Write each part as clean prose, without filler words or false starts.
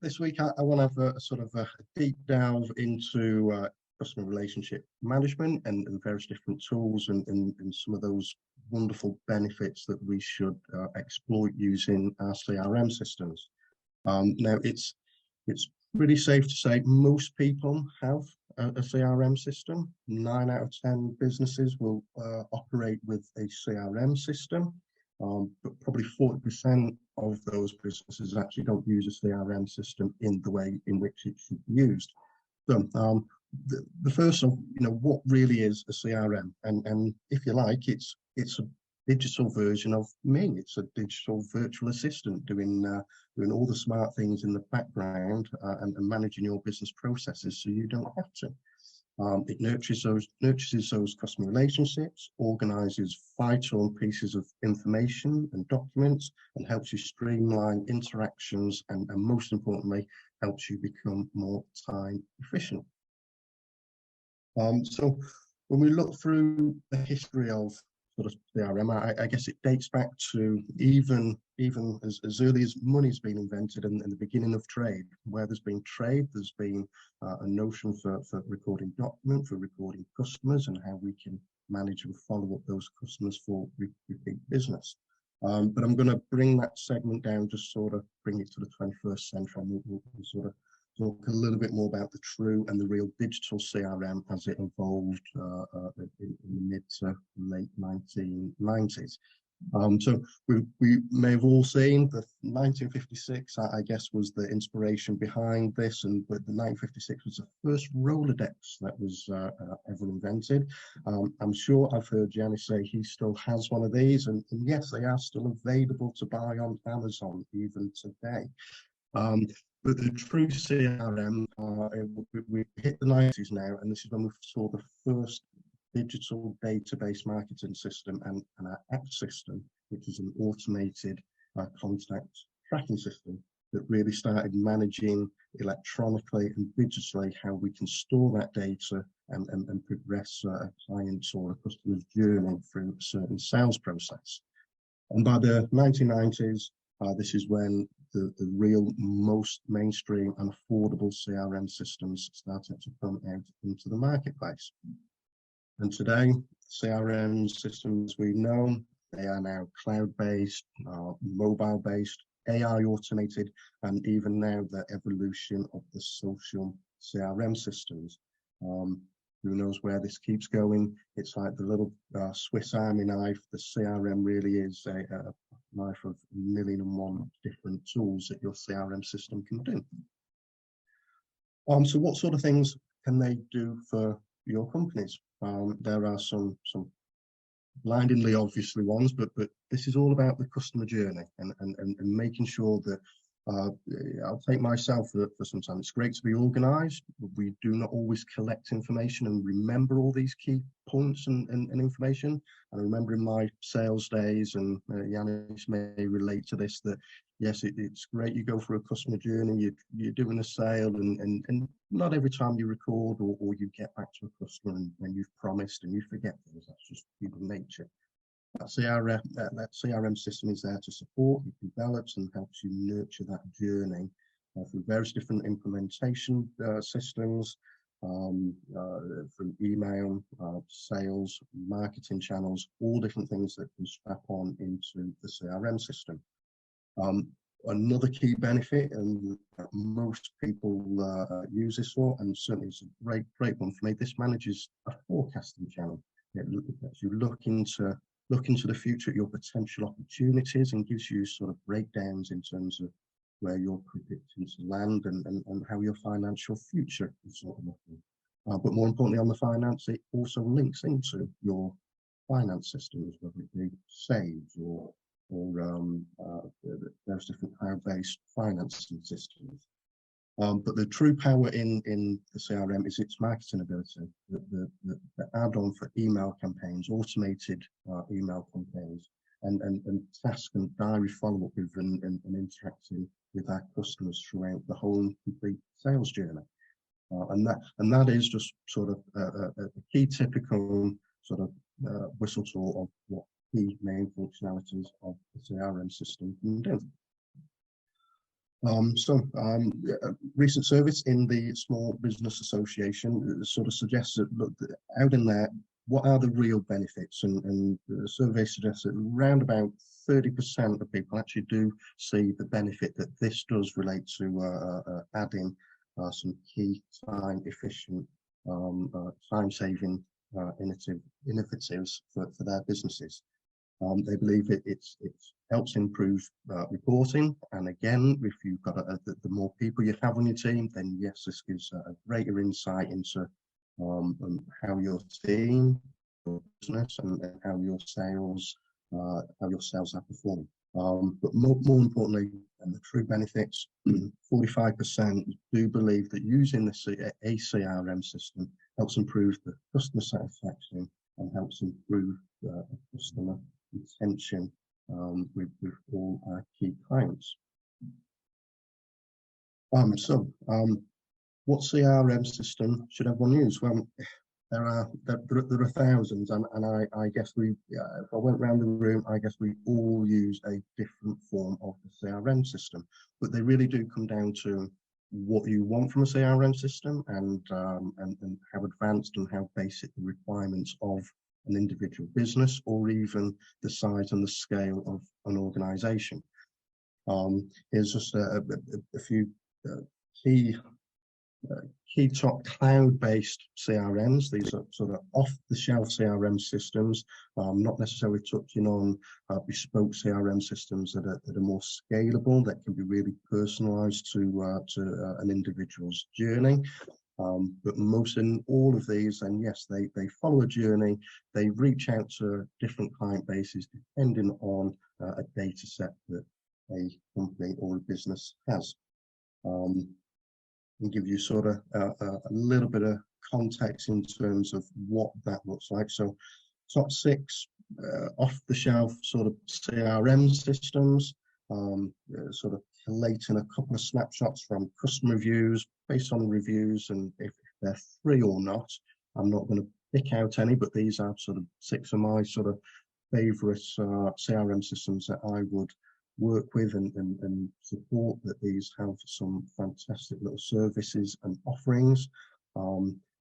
This week, I want to have a sort of a deep delve into customer relationship management and various different tools and some of those wonderful benefits that we should exploit using our CRM systems. Now, it's pretty safe to say most people have a CRM system. 9 out of 10 businesses will operate with a CRM system. But probably 40% of those businesses actually don't use a CRM system in the way in which it should be used. So the first of, what really is a CRM? And if you like, it's a digital version of me. It's a digital virtual assistant doing all the smart things in the background and managing your business processes so you don't have to. It nurtures those customer relationships, organizes vital pieces of information and documents, and helps you streamline interactions and most importantly, helps you become more time efficient. So when we look through the history of sort of CRM, I guess it dates back to even as early as money's been invented and the beginning of trade. Where there's been trade, there's been a notion for recording document, for recording customers, and how we can manage and follow up those customers for repeat business. But I'm going to bring that segment down, just sort of bring it to the 21st century, and we'll sort of talk a little bit more about the true and the real digital CRM as it evolved in the mid to late 1990s. So we may have all seen that 1956, I guess, was the inspiration behind this, but the 1956 was the first Rolodex that was ever invented. I'm sure I've heard Gianni say he still has one of these, and yes, they are still available to buy on Amazon even today. But the true CRM, we hit the 90s now, and this is when we saw the first digital database marketing system and our app system, which is an automated contact tracking system that really started managing electronically and digitally how we can store that data and progress a client's or a customer's journey through a certain sales process. And by the 1990s, this is when the real most mainstream and affordable CRM systems started to come out into the marketplace. And today, CRM systems we know, they are now cloud-based, mobile-based, AI automated, and even now the evolution of the social CRM systems. Who knows where this keeps going? It's like the little Swiss Army knife. The CRM really is a knife of 1,000,001 different tools that your CRM system can do. So what sort of things can they do for your companies? There are some blindingly obviously ones, but this is all about the customer journey and making sure that I'll take myself for some time. It's great to be organized. We do not always collect information and remember all these key points and information. And I remember in my sales days, and Yanis may relate to this, that yes, it's great you go through a customer journey, you're doing a sale, and not every time you record or you get back to a customer and you've promised and you forget things. That's just human nature. That CRM system is there to support, it develops and helps you nurture that journey through various different implementation systems, from email, sales, marketing channels, all different things that can strap on into the CRM system. Another key benefit, and most people use this for, and certainly it's a great one for me, this manages a forecasting channel. It lets you look into the future at your potential opportunities and gives you sort of breakdowns in terms of where you're predicting to land and how your financial future is sort of looking. But more importantly, on the finance, it also links into your finance systems, whether it be Sage or there's different cloud-based financing systems. But the true power in the CRM is its marketing ability. The add-on for email campaigns, automated email campaigns, and task and diary follow-up with and interacting with our customers throughout the whole complete sales journey. And that is just sort of a key typical sort of whistle tour of what the main functionalities of the CRM system can do. Recent service in the Small Business Association sort of suggests that, look, out in there, what are the real benefits? And the survey suggests that around about 30% of people actually do see the benefit that this does relate to adding some key time-efficient, time-saving initiatives for their businesses. They believe it helps improve reporting, and again, if you've got the more people you have on your team, then yes, this gives a greater insight into how your team, your business, and how your sales are performing. But more importantly, and the true benefits, 45% do believe that using a CRM system helps improve the customer satisfaction and helps improve the customer retention with all our key clients. What CRM system should everyone use? Well, there are thousands, and I guess if I went around the room, I guess we all use a different form of the CRM system, but they really do come down to what you want from a CRM system and how advanced and how basic the requirements of an individual business, or even the size and the scale of an organization. Here's just a few key top cloud-based CRMs. These are sort of off-the-shelf CRM systems, not necessarily touching on bespoke CRM systems that are more scalable, that can be really personalized to an individual's journey. But most in all of these, and yes, they follow a journey. They reach out to different client bases depending on a data set that a company or a business has. And give you sort of a little bit of context in terms of what that looks like. So top 6 off-the-shelf sort of CRM systems, sort of collating a couple of snapshots from customer reviews based on reviews, and if they're free or not. I'm not going to pick out any, but these are sort of 6 of my sort of favorite CRM systems that I would work with and support, that these have some fantastic little services and offerings.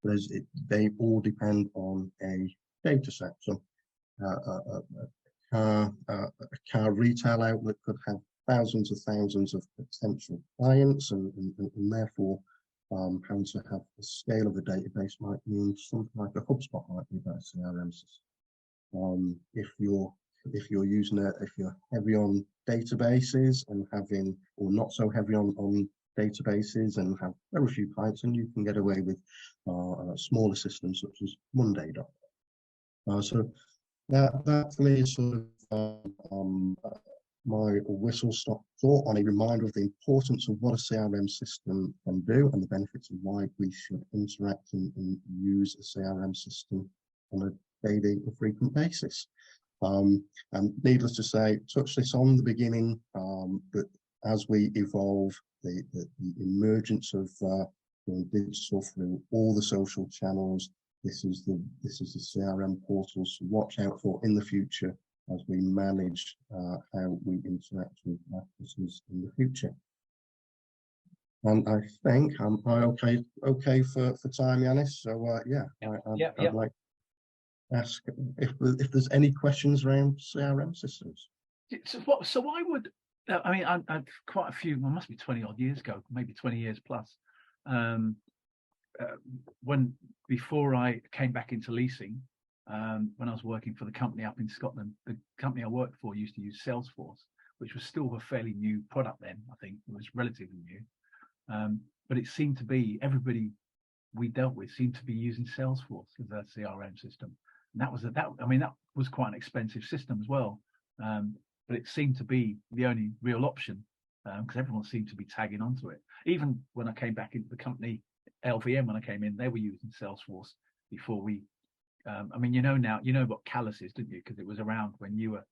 They all depend on a data set. So a car retail outlet could have thousands of potential clients, and therefore having to have the scale of the database might mean something like a HubSpot might be a better CRM system. If you're heavy on databases and having, or not so heavy on databases and have very few clients, and you can get away with smaller systems such as Monday.com. So that for me is sort of my whistle-stop thought on a reminder of the importance of what a CRM system can do and the benefits of why we should interact and use a CRM system on a daily or frequent basis. And needless to say, touch this on the beginning, but as we evolve, the emergence of digital through all the social channels, this is the CRM portals to watch out for in the future as we manage how we interact with our customers in the future. And I think I'm okay for time, Yanis. So I'd like to ask if there's any questions around CRM systems. So why would I mean, I've quite a few, well, must be 20 odd years ago, maybe 20 years plus, before I came back into leasing, when I was working for the company up in Scotland, the company I worked for used to use Salesforce, which was still a fairly new product then. I think it was relatively new, but it seemed to be everybody we dealt with seemed to be using Salesforce as their CRM system, and that was quite an expensive system as well. But it seemed to be the only real option because everyone seemed to be tagging onto it. Even when I came back into the company, LVM, when I came in, they were using Salesforce before we. You know what Callus is, didn't you? Because it was around when you were.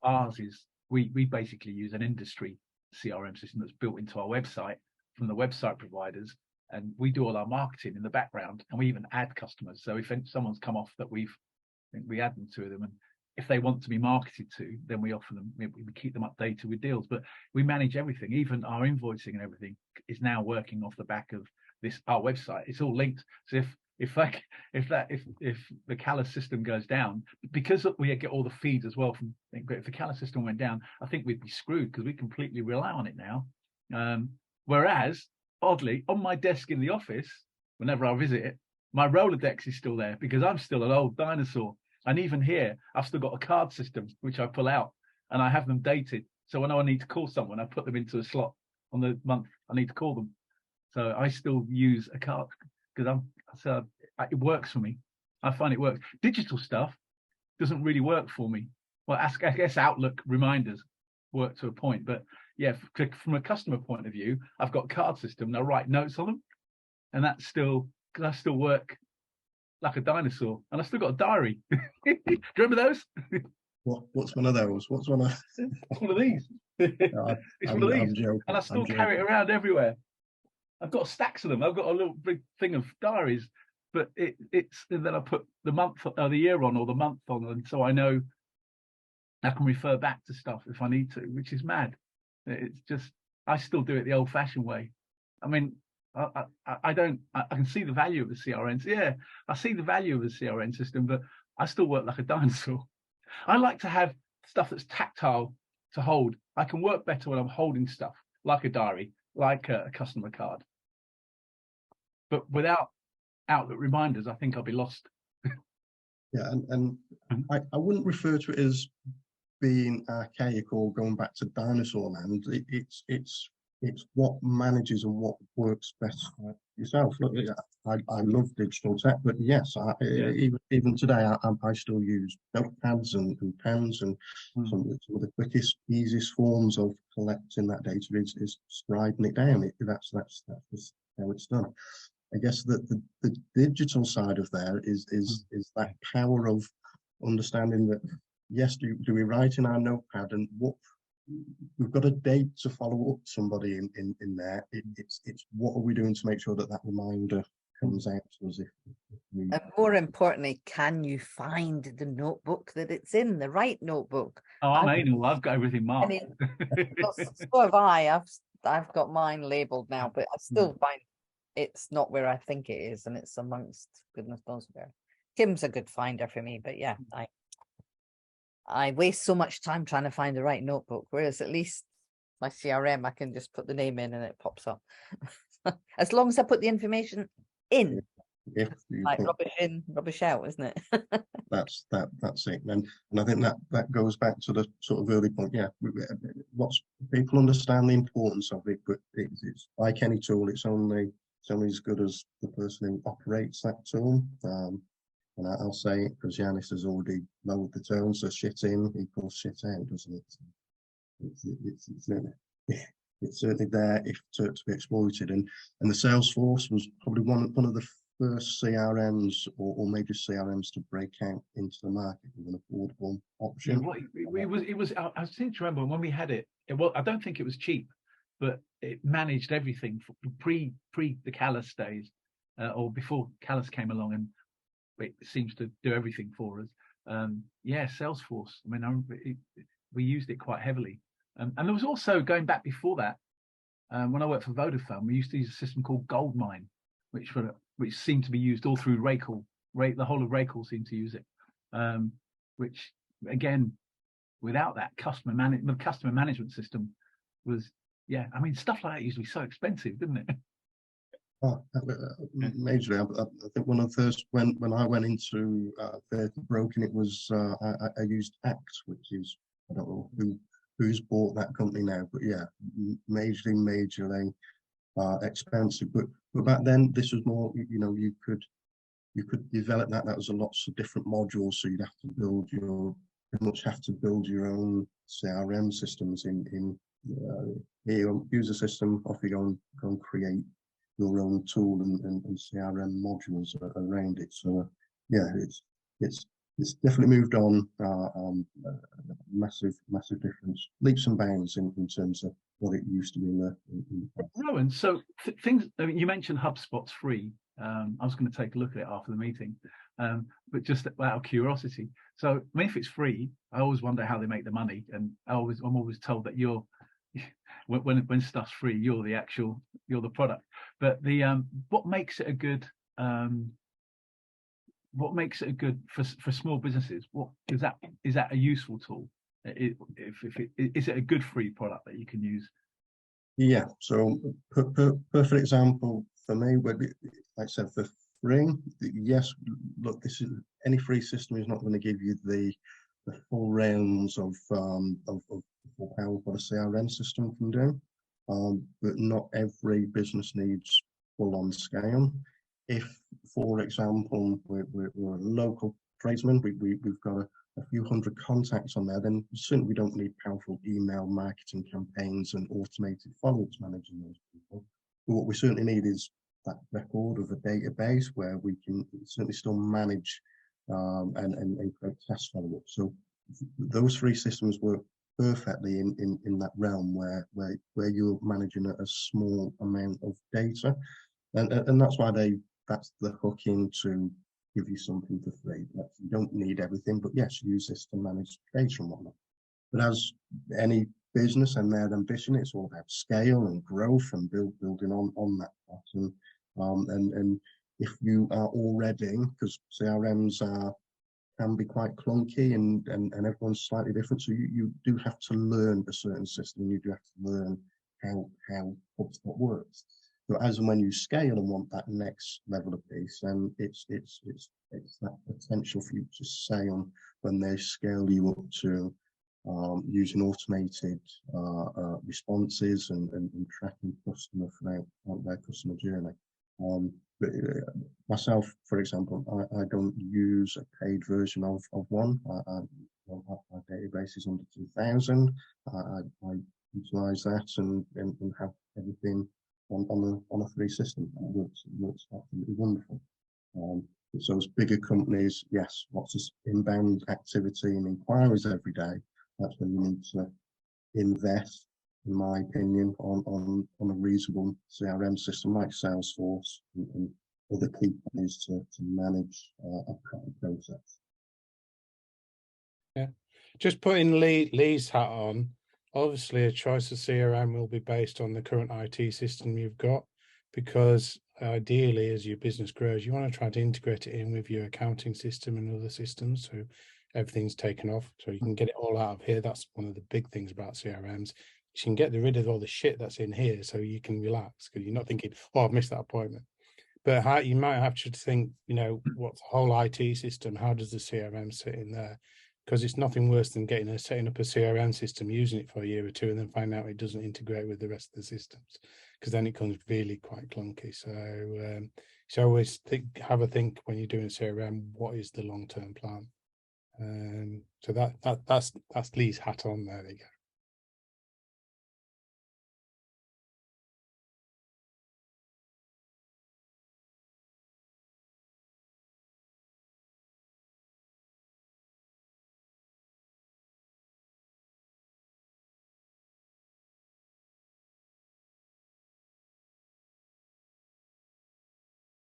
Ours is we basically use an industry CRM system that's built into our website from the website providers, and we do all our marketing in the background, and we even add customers. So if someone's come off that we add them to them, and if they want to be marketed to, then we offer them, we keep them updated with deals, but we manage everything. Even our invoicing and everything is now working off the back of our website. It's all linked. So if the Callus system goes down, because we get all the feeds as well from, if the Callus system went down, I think we'd be screwed, because we completely rely on it now. Whereas, oddly, on my desk in the office, whenever I visit it, my Rolodex is still there, because I'm still an old dinosaur. And even here, I've still got a card system, which I pull out, and I have them dated. So when I need to call someone, I put them into a slot on the month I need to call them. So I still use a card, because it works for me. I find it works. Digital stuff doesn't really work for me. Well, I guess Outlook reminders work to a point, but yeah, from a customer point of view, I've got a card system and I write notes on them, and that's still, because I still work like a dinosaur, and I still got a diary. Do you remember those? What's one of those? What's one of? It's one of these. It's one of these, and I still carry it around everywhere. I've got stacks of them. I've got a little big thing of diaries, but it's and then I put the month, the year on, or the month on, and so I know I can refer back to stuff if I need to, which is mad. It's just, I still do it the old-fashioned way. I mean, I can see the value of the CRM. Yeah, I see the value of the CRM system, but I still work like a dinosaur. I like to have stuff that's tactile to hold. I can work better when I'm holding stuff, like a diary, like a customer card. But without Outlook reminders, I think I'll be lost. Yeah, and I wouldn't refer to it as being archaic or going back to dinosaur land. It's what manages and what works best for yourself. Look, I love digital tech, but yes, even today I still use notepads and pens, and some of the quickest, easiest forms of collecting that data is writing it down. That's just how it's done. I guess that the digital side of there is that power of understanding that, yes, do we write in our notepad, and what we've got a date to follow up somebody in there. It's what are we doing to make sure that reminder comes out to us. And more importantly, can you find the notebook that it's in, the right notebook? Oh, I'm anal. I've got everything marked. So have I. I've got mine labelled now, but I still find it's not where I think it is, and it's amongst goodness knows where. Kim's a good finder for me, but yeah, I waste so much time trying to find the right notebook, whereas at least my CRM, I can just put the name in and it pops up. As long as I put the information in. Like rubbish in, rubbish out, isn't it? That's it. And I think that goes back to the sort of early point. Yeah, lots of people understand the importance of it, but it's like any tool, it's only as good as the person who operates that tool. And I'll say it because Yanis has already lowered the tone, so shit in equals shit out, doesn't it? It's certainly there if to be exploited. And the Salesforce was probably one of the first CRMs or major CRMs to break out into the market with an affordable option. It was. I seem to remember when we had it. I don't think it was cheap, but it managed everything for pre the Callus days, or before Callus came along, and it seems to do everything for us. Salesforce. I mean, we used it quite heavily, and there was also, going back before that, when I worked for Vodafone, we used to use a system called Goldmine, which seemed to be used all through Rakell. The whole of Rakell seemed to use it, which again, without that customer management system was, I mean, stuff like that used to be so expensive, didn't it? Oh, majorly. I think one of the first, when I went into broken, it was I used Act, which is, I don't know who's bought that company now, but yeah, majorly expensive. But back then, this was more, you could develop that. That was lots of different modules, so you'd have to build your own CRM systems in here. Use a system, off you go and create your own tool and CRM modules around it. So it's definitely moved on. Massive difference, leaps and bounds in terms of what it used to be in the past. Rowan, so things. I mean, you mentioned HubSpot's free. I was going to take a look at it after the meeting. but just out of curiosity. So I mean, if it's free, I always wonder how they make the money, and I'm always told that you're when stuff's free, you're the product. But the what makes it a good for small businesses? What is that a useful tool? Is it a good free product that you can use? Yeah, so perfect example for me would be, like I said, for free. Yes, look, this is any free system is not going to give you the full realms of full power what a CRM system can do, but not every business needs full-on scale. If, for example, we're a local tradesman, we've got a few hundred contacts on there, then certainly we don't need powerful email marketing campaigns and automated follow-ups managing those people. But what we certainly need is that record of a database where we can certainly still manage and create test follow-ups. So those three systems work perfectly in that realm where you're managing a small amount of data, and that's why that's the hook into give you something for free. You don't need everything, but yes, use this to manage data and whatnot. But as any business and their ambition, it's all about scale and growth and building on that pattern. And if you are already, because CRMs can be quite clunky and everyone's slightly different, so you do have to learn a certain system. You do have to learn how HubSpot works. So as and when you scale and want that next level of piece, then it's that potential future sale when they scale you up to using automated responses and tracking customer throughout their customer journey. But myself, for example, I don't use a paid version of one. My database is under 2,000. I utilize that and have everything on a free system. It works absolutely wonderful. So as bigger companies, yes, lots of inbound activity and inquiries every day. That's when you need to invest, in my opinion, on a reasonable CRM system like Salesforce and other key companies to manage a process. Yeah, just putting Lee's hat on. Obviously, a choice of CRM will be based on the current IT system you've got, because ideally, as your business grows, you want to try to integrate it in with your accounting system and other systems, so everything's taken off, so you can get it all out of here. That's one of the big things about CRMs. You can get rid of all the shit that's in here, so you can relax, because you're not thinking, "Oh, I've missed that appointment." But you might have to think, what's the whole IT system? How does the CRM sit in there? Because it's nothing worse than setting up a CRM system, using it for a year or two, and then find out it doesn't integrate with the rest of the systems, because then it becomes really quite clunky. So always have a think when you're doing CRM, what is the long-term plan? So that's Lee's hat on there. There you go.